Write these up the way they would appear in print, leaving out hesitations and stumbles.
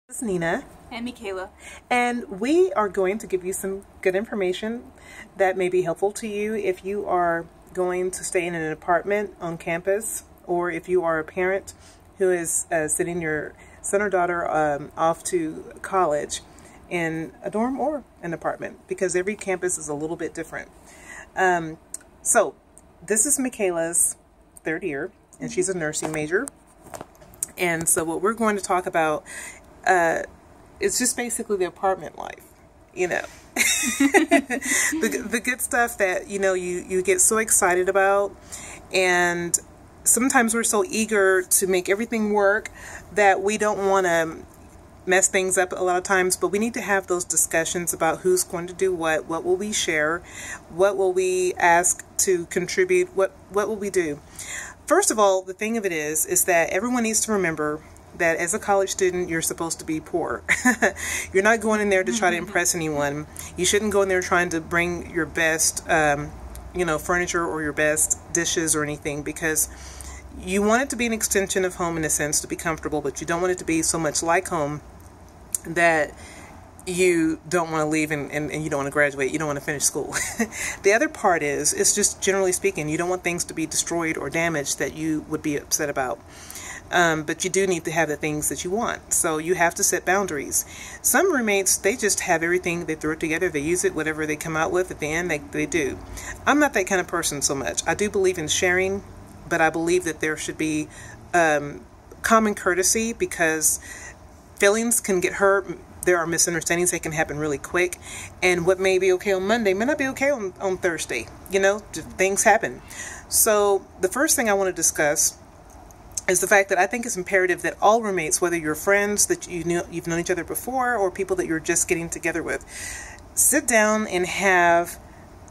This is Nina. And Michaela. And we are going to give you some good information that may be helpful to you if you are going to stay in an apartment on campus, or if you are a parent who is sending your son or daughter off to college in a dorm or an apartment, because every campus is a little bit different. So this is Michaela's third year, and she's a nursing major. And so what we're going to talk about it's just basically the apartment life, you know, the good stuff that, you know, you get so excited about. And sometimes we're so eager to make everything work that we don't want to mess things up a lot of times, but we need to have those discussions about who's going to do what will we share, what will we ask to contribute, what will we do. First of all, the thing of it is that everyone needs to remember that as a college student, you're supposed to be poor. You're not going in there to try to impress anyone. You shouldn't go in there trying to bring your best, you know, furniture or your best dishes or anything, because you want it to be an extension of home in a sense, to be comfortable, but you don't want it to be so much like home that you don't want to leave and you don't want to graduate, you don't want to finish school. The other part is, it's just generally speaking, you don't want things to be destroyed or damaged that you would be upset about. But you do need to have the things that you want. So you have to set boundaries. Some roommates, they just have everything, they throw it together, they use it, whatever they come out with at the end, they do. I'm not that kind of person so much. I do believe in sharing, but I believe that there should be common courtesy, because feelings can get hurt. There are misunderstandings that can happen really quick. And what may be okay on Monday may not be okay on Thursday. You know, things happen. So the first thing I want to discuss is the fact that I think it's imperative that all roommates, whether you're friends that you've known each other before or people that you're just getting together with, sit down and have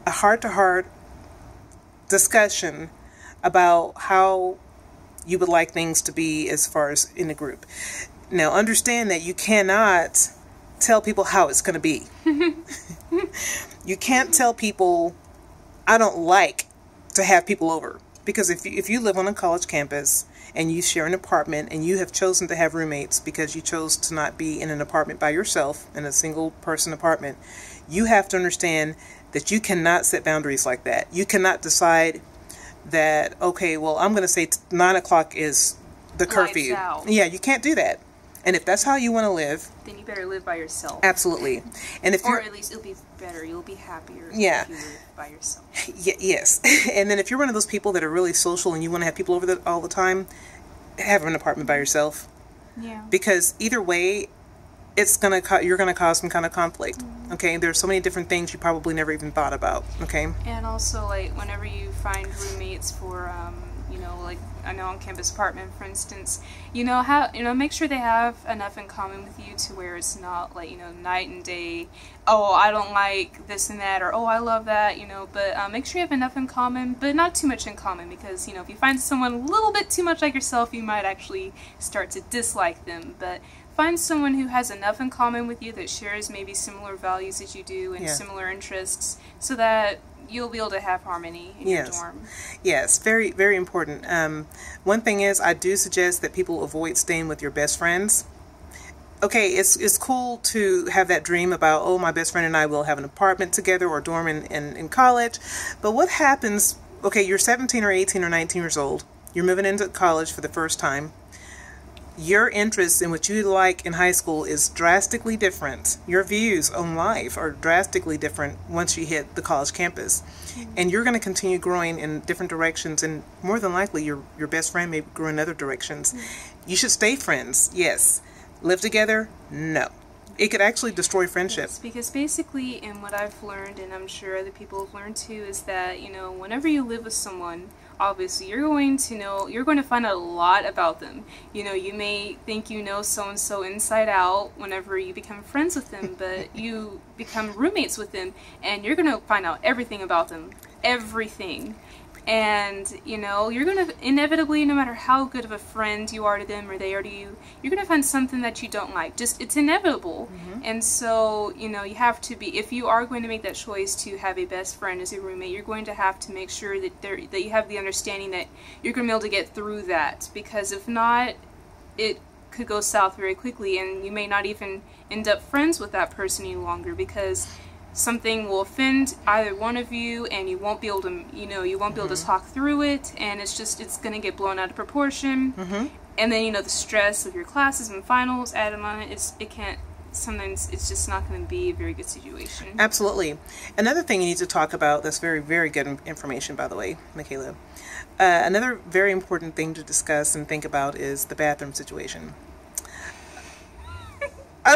a heart-to-heart discussion about how you would like things to be as far as in a group. Now, understand that you cannot tell people how it's going to be. You can't tell people, I don't like to have people over. Because if you live on a college campus and you share an apartment and you have chosen to have roommates because you chose to not be in an apartment by yourself, in a single person apartment, you have to understand that you cannot set boundaries like that. You cannot decide that, okay, well, I'm going to say 9 o'clock is the curfew. Yeah, you can't do that. And if that's how you want to live, then you better live by yourself. Absolutely. And if or at least it'll be better. You'll be happier if you live by yourself. Yes. And then if you're one of those people that are really social and you want to have people over all the time, have an apartment by yourself. Yeah. Because either way, it's you're gonna cause some kind of conflict. Okay. There's so many different things you probably never even thought about. Okay. And also, like, whenever you find roommates for you know, like an on-campus apartment, for instance, make sure they have enough in common with you to where it's not like, night and day, oh, I don't like this and that, or oh, I love that, but make sure you have enough in common, but not too much in common, because, if you find someone a little bit too much like yourself, you might actually start to dislike them. But find someone who has enough in common with you, that shares maybe similar values as you do and similar interests, so that you'll be able to have harmony in your dorm. Yes, very, very important. One thing is, I do suggest that people avoid staying with your best friends. Okay, it's cool to have that dream about, oh, my best friend and I will have an apartment together or dorm in college. But what happens, okay, you're 17 or 18 or 19 years old. You're moving into college for the first time. Your interests in what you like in high school is drastically different. Your views on life are drastically different once you hit the college campus. And you're going to continue growing in different directions, and more than likely your best friend may grow in other directions. You should stay friends, yes. Live together? No. It could actually destroy friendship. Yes, because basically, in what I've learned, and I'm sure other people have learned too, is that, whenever you live with someone, obviously you're going to find out a lot about them. You may think you know so-and-so inside out whenever you become friends with them, but you become roommates with them, and you're going to find out everything about them. Everything. And, you're going to inevitably, no matter how good of a friend you are to them or they are to you, you're going to find something that you don't like. It's inevitable. And so, you have to be, if you are going to make that choice to have a best friend as a roommate, you're going to have to make sure that you have the understanding that you're going to be able to get through that. Because if not, it could go south very quickly, and you may not even end up friends with that person any longer because something will offend either one of you, and you won't be able to, you won't be able to talk through it, and it's going to get blown out of proportion. And then, the stress of your classes and finals added on sometimes it's just not going to be a very good situation. Absolutely. Another thing you need to talk about that's very, very good information, by the way, Michaela. Another very important thing to discuss and think about is the bathroom situation. I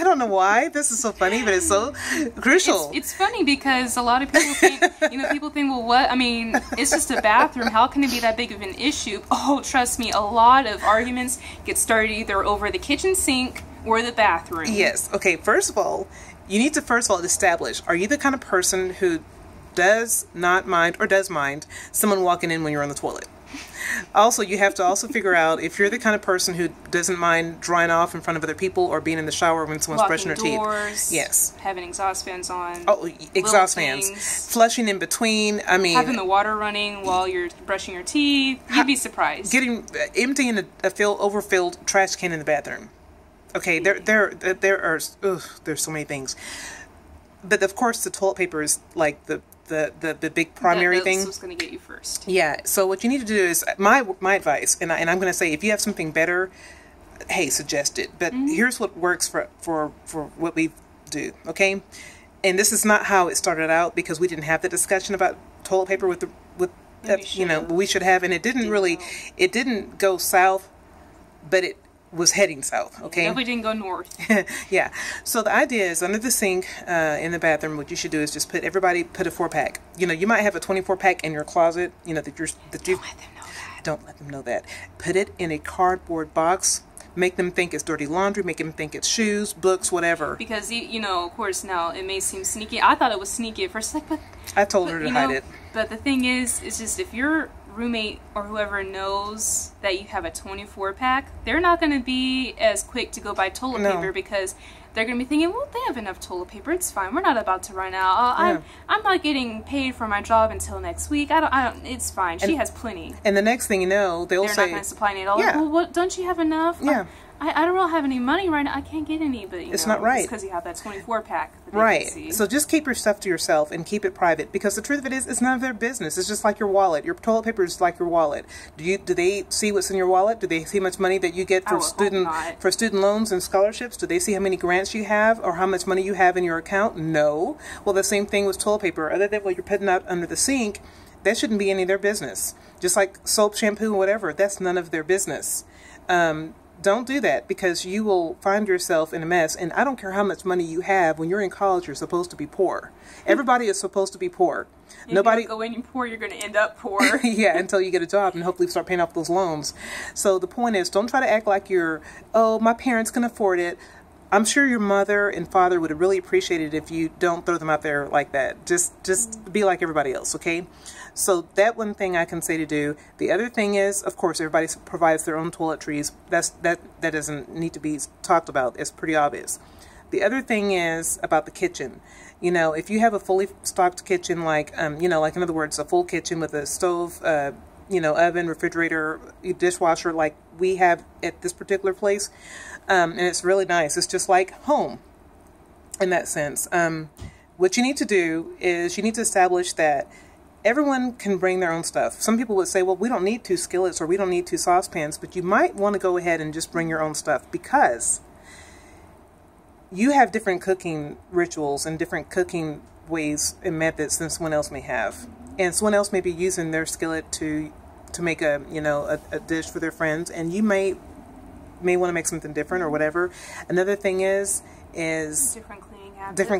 don't know why this is so funny, but it's so crucial. It's funny because a lot of people think, well, what? I mean, it's just a bathroom. How can it be that big of an issue? Oh, trust me, a lot of arguments get started either over the kitchen sink or the bathroom. Yes. Okay, first of all, you need to establish, are you the kind of person who does not mind or does mind someone walking in when you're on the toilet? Also, you have to also figure out if you're the kind of person who doesn't mind drying off in front of other people or being in the shower when someone's brushing their teeth. Yes. Having exhaust fans on. Oh, exhaust fans. Flushing in between. I mean, having the water running while you're brushing your teeth. You'd be surprised. Emptying a overfilled trash can in the bathroom. Okay, there's so many things. But of course, the toilet paper is like the big primary thing. That's what's going to get you first. Yeah. So what you need to do is my advice, and I'm going to say, if you have something better, hey, suggest it. But here's what works for what we do. Okay. And this is not how it started out because we didn't have the discussion about toilet paper we should have, and it didn't go south, but it was heading south. Okay. Definitely didn't go north. Yeah. So the idea is under the sink in the bathroom, what you should do is just put a 4-pack. You might have a 24-pack in your closet. Don't let them know that. Don't let them know that. Put it in a cardboard box. Make them think it's dirty laundry. Make them think it's shoes, books, whatever. Because of course, now it may seem sneaky. I thought it was sneaky at first. I told her to hide it. But the thing is, it's just if you're roommate or whoever knows that you have a 24-pack, they're not going to be as quick to go buy toilet paper because they're going to be thinking, well, they have enough toilet paper. It's fine. We're not about to run out. I'm not getting paid for my job until next week. I don't. It's fine. She has plenty. And the next thing you know, they're not going to supply any at all. Yeah. Well, what, don't you have enough? Yeah. I don't really have any money right now. I can't get any, but it's not right. It's because you have that 24-pack. Right. So just keep your stuff to yourself and keep it private, because the truth of it is, it's none of their business. It's just like your wallet. Your toilet paper is like your wallet. Do they see what's in your wallet? Do they see how much money that you get for student loans and scholarships? Do they see how many grants you have or how much money you have in your account? No. Well, the same thing with toilet paper. Other than what you're putting out under the sink, that shouldn't be any of their business. Just like soap, shampoo, whatever. That's none of their business. Don't do that, because you will find yourself in a mess. And I don't care how much money you have. When you're in college, you're supposed to be poor. Everybody is supposed to be poor. Nobody go in poor, you're going to end up poor. Yeah, until you get a job and hopefully start paying off those loans. So the point is, don't try to act like my parents can afford it. I'm sure your mother and father would have really appreciated it if you don't throw them out there like that. Just be like everybody else, okay? So that one thing I can say to do. The other thing is, of course, everybody provides their own toiletries. That doesn't need to be talked about. It's pretty obvious. The other thing is about the kitchen. If you have a fully stocked kitchen, like in other words, a full kitchen with a stove, oven, refrigerator, dishwasher, like we have at this particular place, and it's really nice. It's just like home in that sense. What you need to do is you need to establish that everyone can bring their own stuff. Some people would say, well, we don't need 2 skillets or we don't need 2 saucepans, but you might want to go ahead and just bring your own stuff, because you have different cooking rituals and different cooking ways and methods than someone else may have. And someone else may be using their skillet to make a dish for their friends, and you may want to make something different or whatever. Another thing is different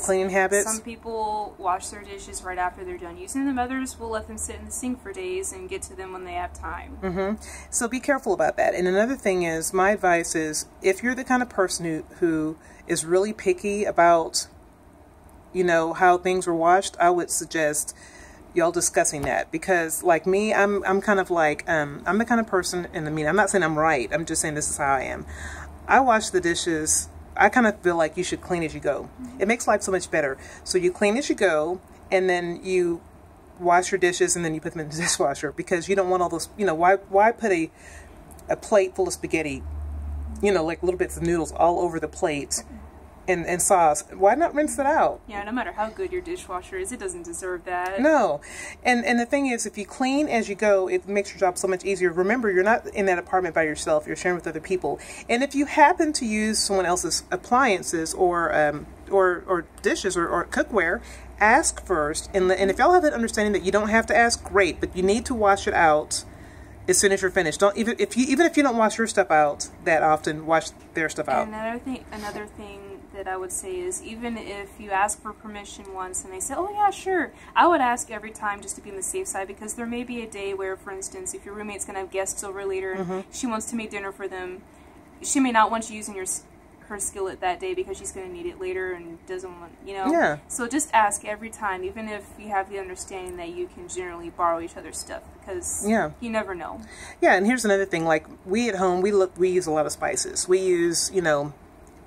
cleaning habits. Some people wash their dishes right after they're done using them. Others will let them sit in the sink for days and get to them when they have time. So be careful about that. And another thing is, my advice is, if you're the kind of person who is really picky about, how things were washed, I would suggest y'all discussing that. Because like me, I'm kind of like, I'm the kind of person, and I'm not saying I'm right. I'm just saying this is how I am. I wash the dishes. I kind of feel like you should clean as you go. It makes life so much better. So you clean as you go, and then you wash your dishes, and then you put them in the dishwasher, because you don't want all those, why put a plate full of spaghetti you know, like little bits of noodles all over the plate and sauce, why not rinse it out? Yeah, no matter how good your dishwasher is, it doesn't deserve that. No. And the thing is, if you clean as you go, it makes your job so much easier. Remember, you're not in that apartment by yourself. You're sharing with other people. And if you happen to use someone else's appliances or dishes or cookware, ask first. And if y'all have that understanding that you don't have to ask, great, but you need to wash it out as soon as you're finished. Don't even if you don't wash your stuff out that often, wash their stuff out. And another thing that I would say is, even if you ask for permission once and they say, oh yeah, sure, I would ask every time just to be on the safe side, because there may be a day where, for instance, if your roommate's going to have guests over later and she wants to make dinner for them, she may not want you using her skillet that day because she's going to need it later and doesn't want, you know. Yeah. So just ask every time, even if you have the understanding that you can generally borrow each other's stuff, because you never know. Yeah, and here's another thing. Like, we at home, we use a lot of spices. We use, you know,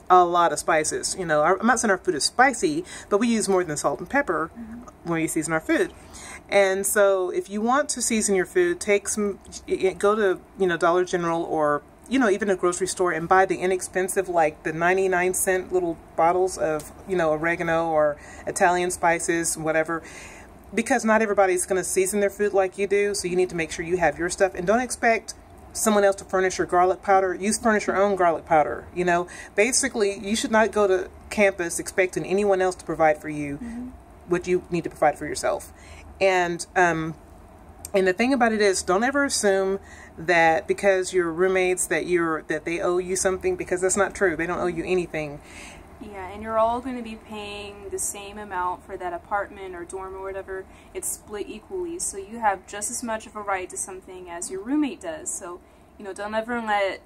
a lot of spices. You know, I'm not saying our food is spicy, but we use more than salt and pepper when we season our food. And so if you want to season your food, go to, you know, Dollar General or, you know, even a grocery store and buy the inexpensive, like the 99-cent little bottles of, you know, oregano or Italian spices, whatever. Because not everybody's going to season their food like you do, so you need to make sure you have your stuff. And don't expect someone else to furnish your garlic powder. You furnish your own garlic powder, you know. Basically, you should not go to campus expecting anyone else to provide for you what you need to provide for yourself. And the thing about it is, don't ever assume that because you're roommates that they owe you something, because that's not true. They don't owe you anything. Yeah, and you're all going to be paying the same amount for that apartment or dorm or whatever. It's split equally, so you have just as much of a right to something as your roommate does. So, you know, don't ever let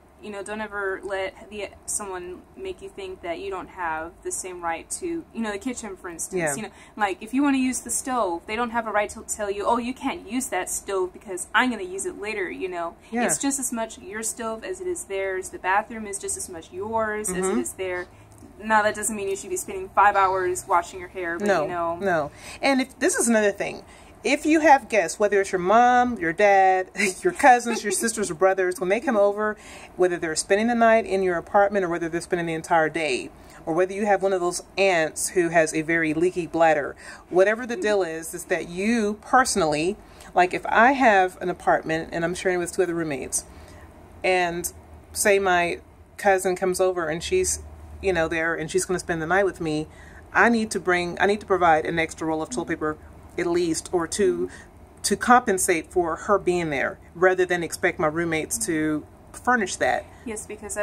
someone make you think that you don't have the same right to, you know, the kitchen, for instance. Yeah. You know, like if you want to use the stove, they don't have a right to tell you, oh, you can't use that stove because I'm going to use it later, you know. Yeah. It's just as much your stove as it is theirs. The bathroom is just as much yours as it is theirs. Now, that doesn't mean you should be spending 5 hours washing your hair, but you know. No. And this is another thing. If you have guests, whether it's your mom, your dad, your cousins, your sisters or brothers, when they come over, whether they're spending the night in your apartment or whether they're spending the entire day, or whether you have one of those aunts who has a very leaky bladder, whatever the deal is that you personally, like if I have an apartment and I'm sharing with 2 other roommates, and say my cousin comes over and she's, you know, there and she's going to spend the night with me, I need to provide an extra roll of toilet paper at least, or two, to compensate for her being there, rather than expect my roommates to furnish that. Yes, because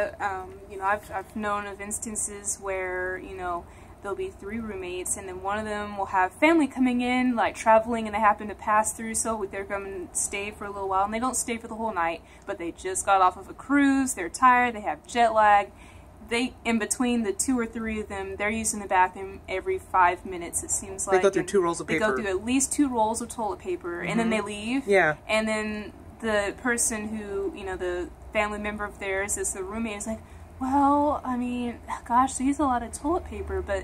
you know, I've known of instances where, you know, there'll be 3 roommates and then one of them will have family coming in, like traveling, and they happen to pass through, so they're going to stay for a little while, and they don't stay for the whole night, but they just got off of a cruise, they're tired, they have jet lag. In between the 2 or 3 of them, they're using the bathroom every 5 minutes, it seems like. They go through 2 rolls of paper. They go through at least 2 rolls of toilet paper, and then they leave. Yeah. And then the person who, you know, the family member of theirs is the roommate, is like, well, I mean, gosh, they use a lot of toilet paper, but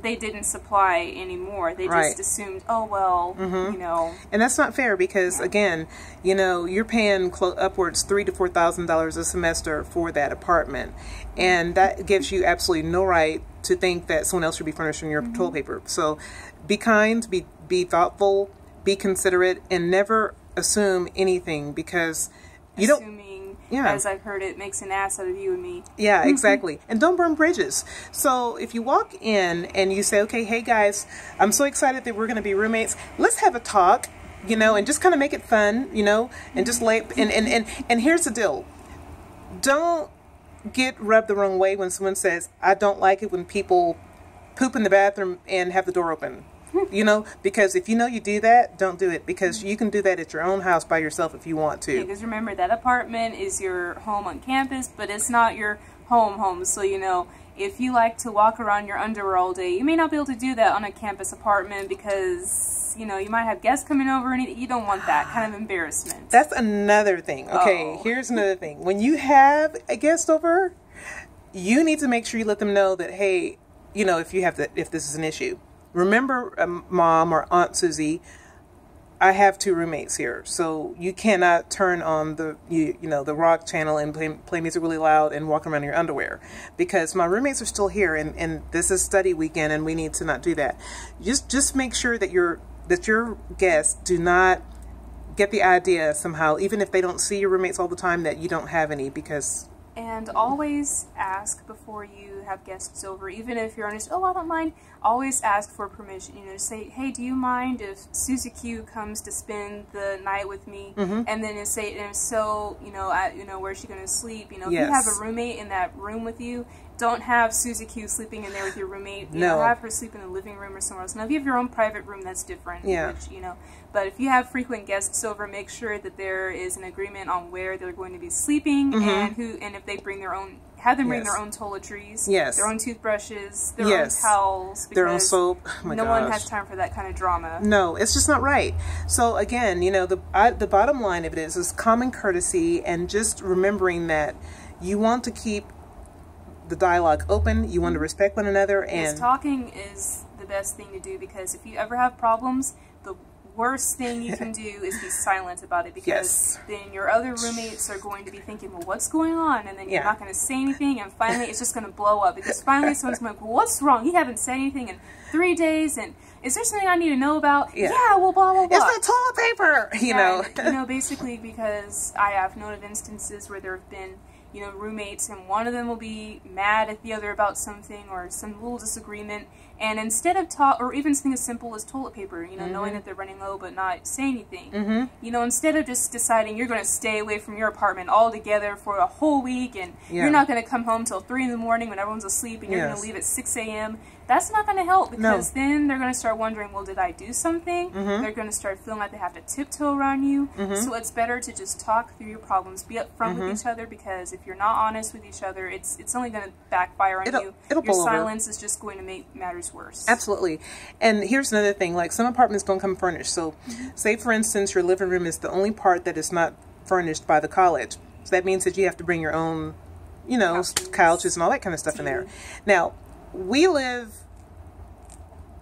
they didn't supply anymore. They just assumed, oh, well, you know. And that's not fair because, again, you know, you're paying upwards $3,000 to $4,000 a semester for that apartment. And that gives you absolutely no right to think that someone else should be furnishing your toilet paper. So be kind, be thoughtful, be considerate, and never assume anything, because you don't... As I've heard, it makes an ass out of you and me. Yeah, exactly. And don't burn bridges. So if you walk in and you say, okay, hey guys, I'm so excited that we're going to be roommates. Let's have a talk, you know, and just kind of make it fun, you know, and just and here's the deal. Don't get rubbed the wrong way when someone says, I don't like it when people poop in the bathroom and have the door open. You know, because if you know you do that, don't do it, because you can do that at your own house by yourself if you want to. Because remember, that apartment is your home on campus, but it's not your home. So, you know, if you like to walk around your underwear all day, you may not be able to do that on a campus apartment because, you know, you might have guests coming over and you don't want that kind of embarrassment. That's another thing. Okay, here's another thing. When you have a guest over, you need to make sure you let them know that, hey, you know, if this is an issue. Remember, Mom or Aunt Susie, I have two roommates here, so you cannot turn on the rock channel and play music really loud and walk around in your underwear, because my roommates are still here, and this is study weekend, and we need to not do that. Just make sure that your guests do not get the idea somehow, even if they don't see your roommates all the time, that you don't have any, because... And always ask before you have guests over, even if you're honest, oh, I don't mind, always ask for permission. You know, say, hey, do you mind if Susie Q comes to spend the night with me? Mm-hmm. And then say, and so, where's she going to sleep? You know, yes. If you have a roommate in that room with you, don't have Susie Q sleeping in there with your roommate. No. Have her sleep in the living room or somewhere else. Now, if you have your own private room, that's different. Yeah. But if you have frequent guests over, make sure that there is an agreement on where they're going to be sleeping, mm-hmm. and if they bring their own, have them bring yes. their own toiletries, yes. their own toothbrushes, their yes. own towels, their own soap. Oh my no gosh. one has time for that kind of drama. No, it's just not right. So again, the bottom line of it is common courtesy, and just remembering that you want to keep the dialogue open. You want to respect one another, and yes, talking is the best thing to do, because if you ever have problems, the worst thing you can do is be silent about it, because yes. then your other roommates are going to be thinking, well, what's going on? And then you're not going to say anything, and finally it's just going to blow up, because finally someone's going to go, well, what's wrong? You haven't said anything in 3 days, and is there something I need to know about? Yeah, well, blah, blah, blah. It's the toilet paper, you know. And, basically, because I have known of instances where there have been roommates, and one of them will be mad at the other about something or some little disagreement, and instead of or even something as simple as toilet paper, mm-hmm. knowing that they're running low but not say anything, mm-hmm. Instead of just deciding you're going to stay away from your apartment altogether for a whole week, and you're not going to come home till 3 in the morning when everyone's asleep, and you're going to leave at 6 a.m., that's not going to help, because then they're going to start wondering, well, did I do something? Mm-hmm. They're going to start feeling like they have to tiptoe around you. Mm-hmm. So it's better to just talk through your problems, be upfront mm-hmm. with each other, because if you're not honest with each other, it's only going to backfire on you. Your silence is just going to make matters worse. Absolutely. And here's another thing, like some apartments don't come furnished. So mm-hmm. say, for instance, your living room is the only part that is not furnished by the college. So that means that you have to bring your own, couches and all that kind of stuff in there. Now, we live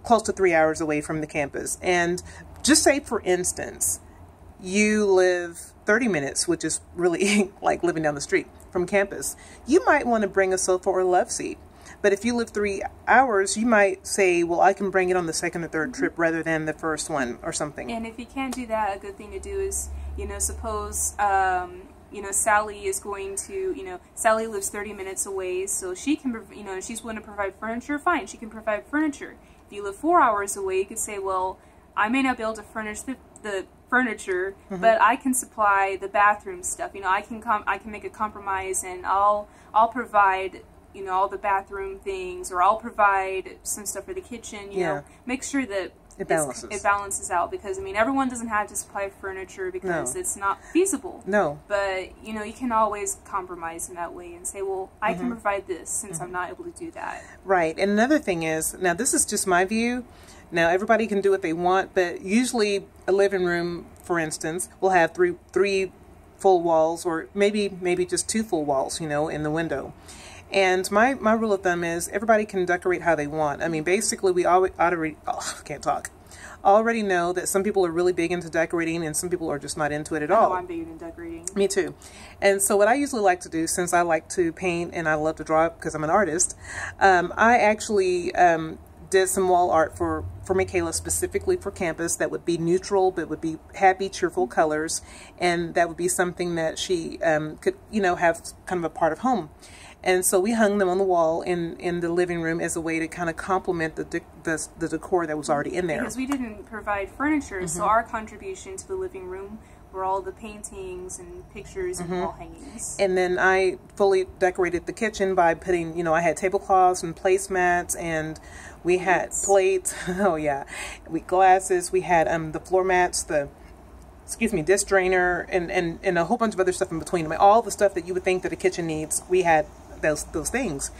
close to 3 hours away from the campus. And just say, for instance, you live 30 minutes, which is really like living down the street from campus. You might want to bring a sofa or a love seat. But if you live 3 hours, you might say, well, I can bring it on the second or third trip rather than the first one or something. And if you can't do that, a good thing to do is, suppose, Sally is going to, Sally lives 30 minutes away, so she can, she's willing to provide furniture, fine, she can provide furniture. If you live 4 hours away, you could say, well, I may not be able to furnish the furniture, mm-hmm. but I can supply the bathroom stuff. I can make a compromise, and I'll provide all the bathroom things, or I'll provide some stuff for the kitchen. Make sure that it balances out, because everyone doesn't have to supply furniture, because it's not feasible. No. But you can always compromise in that way and say, well, I mm-hmm. can provide this since mm-hmm. I'm not able to do that. Right. And another thing is, now this is just my view. Now everybody can do what they want, but usually a living room, for instance, will have three full walls, or maybe just 2 full walls, in the window. And my rule of thumb is everybody can decorate how they want. Basically, we already know that some people are really big into decorating, and some people are just not into it at all. I'm big into decorating. Me too. And so what I usually like to do, since I like to paint and I love to draw because I'm an artist, I actually did some wall art for Michaela, specifically for campus, that would be neutral, but would be happy, cheerful colors, and that would be something that she could, have kind of a part of home. And so we hung them on the wall in the living room as a way to kind of complement the decor that was already in there. Because we didn't provide furniture, mm-hmm. so our contribution to the living room were all the paintings and pictures and mm-hmm. wall hangings. And then I fully decorated the kitchen by putting, I had tablecloths and placemats, and we had plates. Oh yeah, glasses. We had the floor mats, disc drainer, and a whole bunch of other stuff in between. All the stuff that you would think that a kitchen needs, we had those things.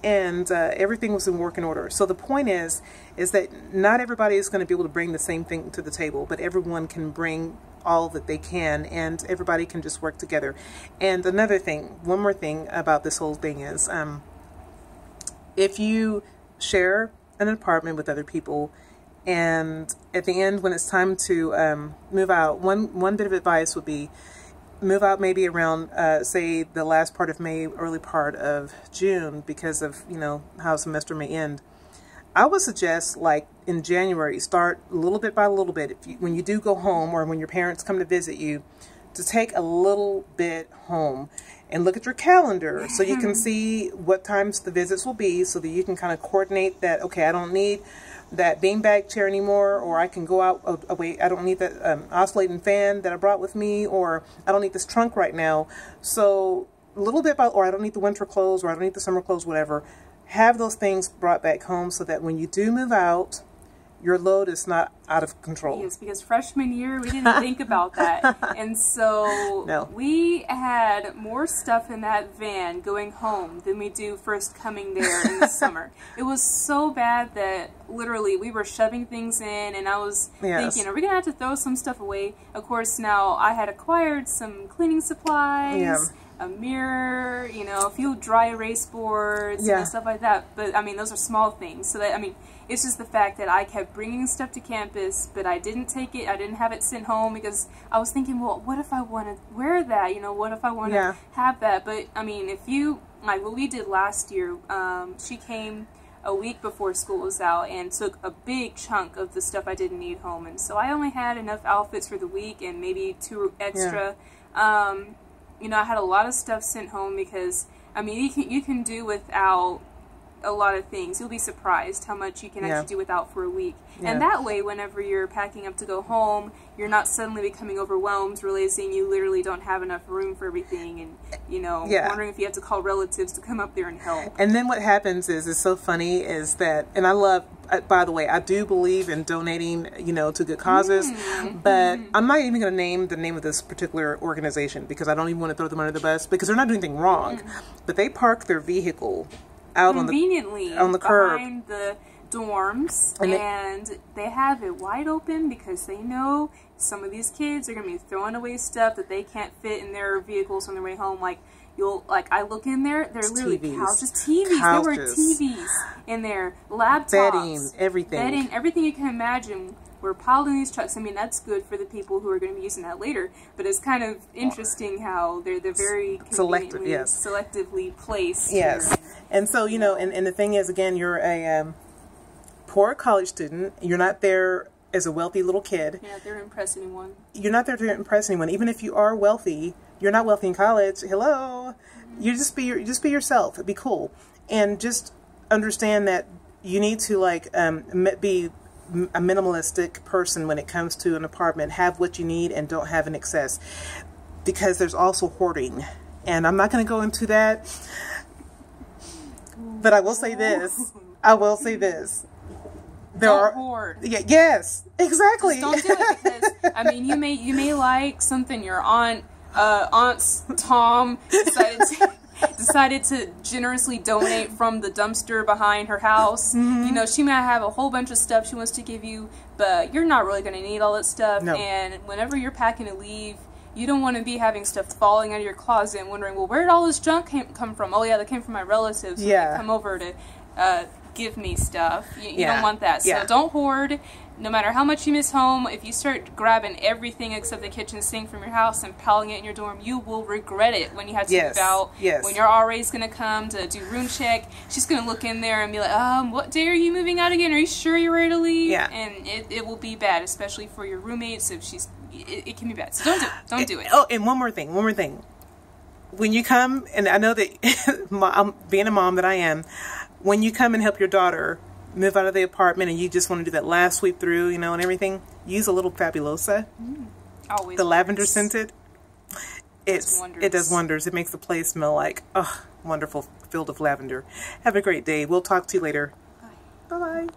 And everything was in working order. So the point is that not everybody is going to be able to bring the same thing to the table, but everyone can bring all that they can, and everybody can just work together. And one more thing about this whole thing is, if you share an apartment with other people, And at the end, when it's time to move out, one bit of advice would be move out maybe around, say, the last part of May, early part of June, because of, you know, how a semester may end. I would suggest, like, in January, start little bit by little bit. When you do go home, or when your parents come to visit you, to take a little bit home and look at your calendar so you can see what times the visits will be, so that you can kind of coordinate that. Okay, I don't need that beanbag chair anymore, or I can go out away. I don't need that oscillating fan that I brought with me, or I don't need this trunk right now. So a little bit by, or I don't need the winter clothes, or I don't need the summer clothes, whatever. Have those things brought back home so that when you do move out, your load is not out of control. Yes, because freshman year, we didn't think about that. And so we had more stuff in that van going home than we do first coming there in the summer. It was so bad that literally we were shoving things in, and I was thinking, are we going to have to throw some stuff away? Of course, now I had acquired some cleaning supplies, a mirror, you know, a few dry erase boards, and stuff like that. But, I mean, those are small things. So that, I mean, it's just the fact that I kept bringing stuff to campus, but I didn't take it, I didn't have it sent home, because I was thinking, well, what if I want to wear that? You know, what if I want to have that? But, I mean, if you, like what we did last year, she came a week before school was out and took a big chunk of the stuff I didn't need home. And so I only had enough outfits for the week and maybe 2 extra. You know, I had a lot of stuff sent home because, I mean, you can do without a lot of things. You'll be surprised how much you can actually do without for a week. And that way, whenever you're packing up to go home, you're not suddenly becoming overwhelmed, realizing you literally don't have enough room for everything, and, you know, wondering if you have to call relatives to come up there and help. And then what happens is, it's so funny, is that, and I love, by the way, I do believe in donating, you know, to good causes, but I'm not even going to name the name of this particular organization, because I don't even want to throw them under the bus, because they're not doing anything wrong, but they park their vehicle out conveniently on the curb behind the dorms, and they have it wide open because they know some of these kids are going to be throwing away stuff that they can't fit in their vehicles on their way home. Like, I look in there, they're literally TVs. There were TVs in there, laptops, bedding, everything you can imagine were piled in these trucks. I mean, that's good for the people who are going to be using that later, but it's kind of interesting how they're very selectively placed. And so, you know, and the thing is, again, you're a poor college student. You're not there as a wealthy little kid. You're not there to impress anyone. You're not there to impress anyone. Even if you are wealthy, you're not wealthy in college. Hello. You just be yourself. Be cool. And just understand that you need to, like, be a minimalistic person when it comes to an apartment. Have what you need and don't have an excess, because there's also hoarding, and I'm not going to go into that, but I will say this. Don't hoard. Yes, exactly. Just don't do it, because I mean, you may like something your aunt's Tom decided to generously donate from the dumpster behind her house. You know, she might have a whole bunch of stuff she wants to give you, but you're not really going to need all that stuff. And whenever you're packing to leave, you don't want to be having stuff falling out of your closet and wondering, well, where did all this junk come from? Oh, yeah, that came from my relatives. When they come over to give me stuff. You don't want that. So don't hoard. No matter how much you miss home, if you start grabbing everything except the kitchen sink from your house and piling it in your dorm, you will regret it when you have to move out. When your RA is going to come to do room check, she's going to look in there and be like, what day are you moving out again? Are you sure you're ready to leave? And it will be bad, especially for your roommates. If it can be bad. So don't do it. Don't do it. Oh, and one more thing. When you come, and I know that being a mom that I am, when you come and help your daughter move out of the apartment and you just want to do that last sweep through, you know, and everything, use a little Fabulosa. Always the lavender scented. It does wonders. It makes the place smell like, wonderful, filled with lavender. Have a great day. We'll talk to you later. Bye-bye.